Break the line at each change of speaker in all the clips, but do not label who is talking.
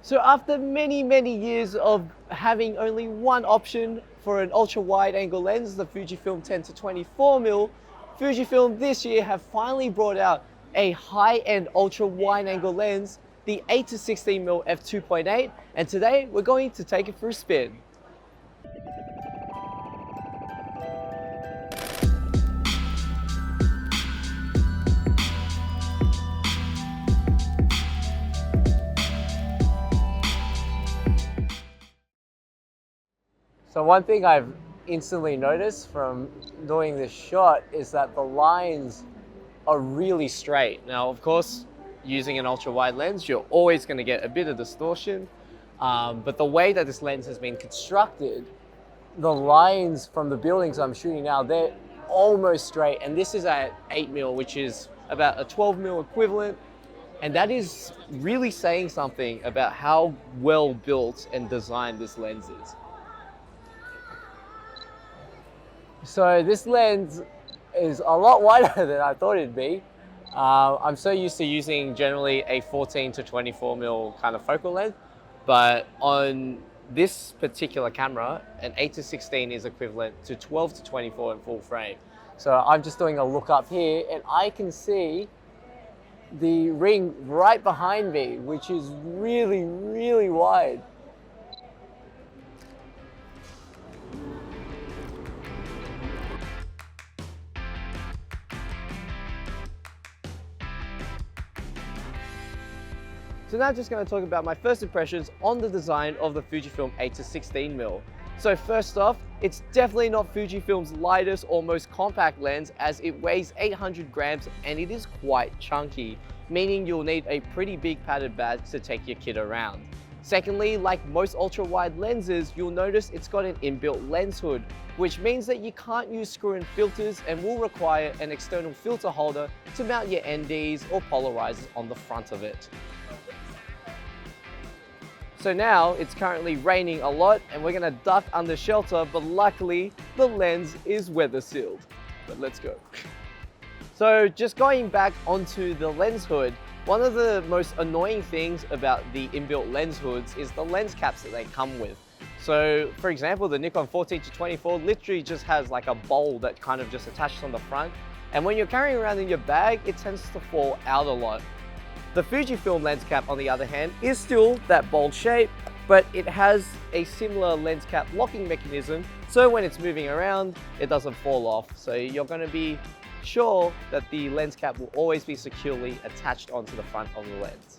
So after many years of having only one option for an ultra wide angle lens, the Fujifilm 10 to 24mm, Fujifilm this year have finally brought out a high-end ultra wide angle lens, the 8 to 16mm f2.8, and today we're going to take it for a spin. So one thing I've instantly noticed from doing this shot is that the lines are really straight. Now, of course, using an ultra wide lens, you're always going to get a bit of distortion. But the way that this lens has been constructed, the lines from the buildings I'm shooting now, they're almost straight. And this is at 8mm, which is about a 12mm equivalent. And that is really saying something about how well built and designed this lens is. So this lens is a lot wider than I thought it'd be. I'm so used to using generally a 14 to 24mm kind of focal length, but on this particular camera, an 8 to 16 is equivalent to 12 to 24 in full frame. So I'm just doing a look up here and I can see the ring right behind me, which is really wide. So now I'm just going to talk about my first impressions on the design of the Fujifilm 8 to 16mm. So first off, it's definitely not Fujifilm's lightest or most compact lens, as it weighs 800 grams and it is quite chunky, meaning you'll need a pretty big padded bag to take your kit around. Secondly, like most ultra-wide lenses, you'll notice it's got an inbuilt lens hood, which means that you can't use screw-in filters and will require an external filter holder to mount your NDs or polarizers on the front of it. So now it's currently raining a lot and we're gonna duck under shelter, but luckily the lens is weather sealed. But let's go. So just going back onto the lens hood, one of the most annoying things about the inbuilt lens hoods is the lens caps that they come with. So for example, the Nikon 14 to 24 literally just has like a bowl that kind of just attaches on the front. And when you're carrying around in your bag, it tends to fall out a lot. The Fujifilm lens cap, on the other hand, is still that bold shape, but it has a similar lens cap locking mechanism, so when it's moving around, it doesn't fall off. So you're going to be sure that the lens cap will always be securely attached onto the front of the lens.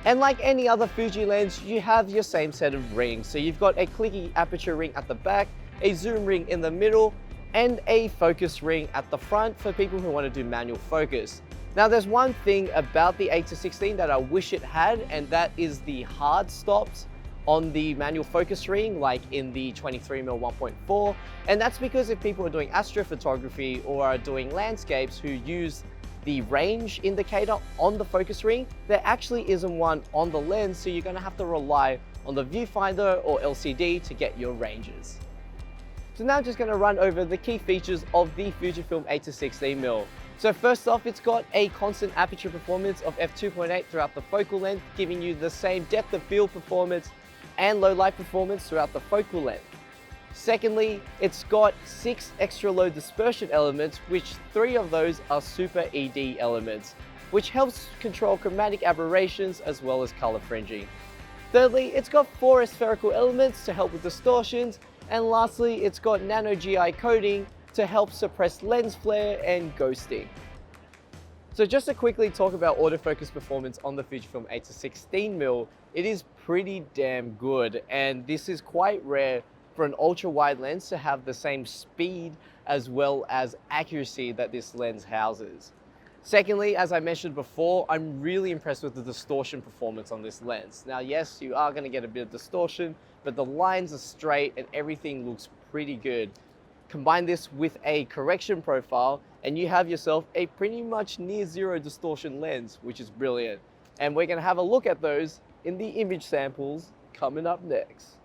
And like any other Fuji lens, you have your same set of rings. So you've got a clicky aperture ring at the back, a zoom ring in the middle, and a focus ring at the front for people who want to do manual focus. Now there's one thing about the 8 to 16 that I wish it had, and that is the hard stops on the manual focus ring, like in the 23mm 1.4. And that's because if people are doing astrophotography or are doing landscapes who use the range indicator on the focus ring, there actually isn't one on the lens, so you're gonna have to rely on the viewfinder or LCD to get your ranges. So now I'm just gonna run over the key features of the Fujifilm 8 to 16mm. So first off, it's got a constant aperture performance of f2.8 throughout the focal length, giving you the same depth of field performance and low light performance throughout the focal length. Secondly, it's got 6 extra low dispersion elements, which 3 of those are super ED elements, which helps control chromatic aberrations as well as color fringing. Thirdly, it's got 4 spherical elements to help with distortions, and lastly, it's got nano GI coating to help suppress lens flare and ghosting. So just to quickly talk about autofocus performance on the Fujifilm 8 to 16mm, it is pretty damn good, and this is quite rare for an ultra wide lens to have the same speed as well as accuracy that this lens houses. Secondly, as I mentioned before, I'm really impressed with the distortion performance on this lens. Now yes, you are going to get a bit of distortion, but the lines are straight and everything looks pretty good. Combine this with a correction profile and you have yourself a pretty much near zero distortion lens, which is brilliant. And we're going to have a look at those in the image samples coming up next.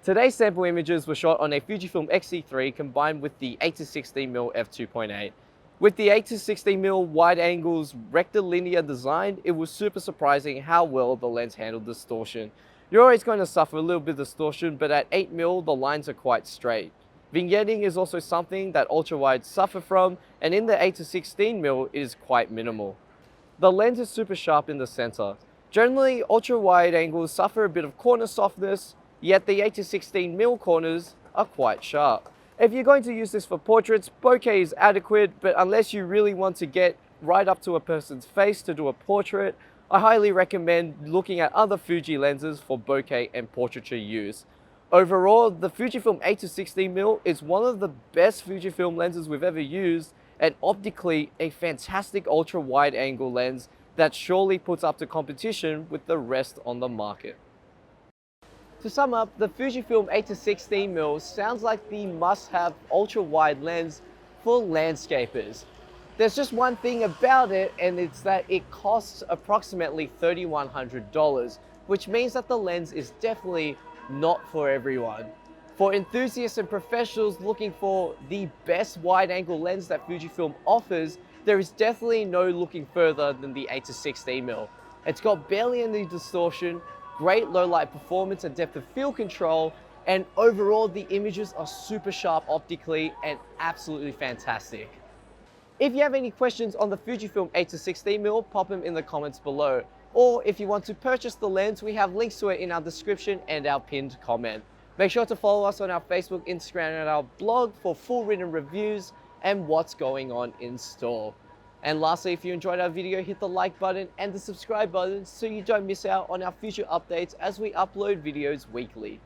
Today's sample images were shot on a Fujifilm X-T3 combined with the 8 to 16mm f2.8. With the 8 to 16mm wide angles rectilinear design, it was super surprising how well the lens handled distortion. You're always going to suffer a little bit of distortion, but at 8mm the lines are quite straight. Vignetting is also something that ultra-wides suffer from, and in the 8 to 16mm it is quite minimal. The lens is super sharp in the center. Generally, ultra-wide angles suffer a bit of corner softness, yet the 8 to 16mm corners are quite sharp. If you're going to use this for portraits, bokeh is adequate, but unless you really want to get right up to a person's face to do a portrait, I highly recommend looking at other Fuji lenses for bokeh and portraiture use. Overall, the Fujifilm 8 to 16mm is one of the best Fujifilm lenses we've ever used, and optically a fantastic ultra wide angle lens that surely puts up to competition with the rest on the market. To sum up, the Fujifilm 8 to 16mm sounds like the must-have ultra-wide lens for landscapers. There's just one thing about it, and it's that it costs approximately $3,100, which means that the lens is definitely not for everyone. For enthusiasts and professionals looking for the best wide-angle lens that Fujifilm offers, there is definitely no looking further than the 8 to 16mm. It's got barely any distortion, great low light performance and depth of field control, and overall the images are super sharp optically and absolutely fantastic. If you have any questions on the Fujifilm 8 to 16mm, pop them in the comments below. Or if you want to purchase the lens, we have links to it in our description and our pinned comment. Make sure to follow us on our Facebook, Instagram, and our blog for full written reviews and what's going on in store. And lastly, if you enjoyed our video, hit the like button and the subscribe button so you don't miss out on our future updates as we upload videos weekly.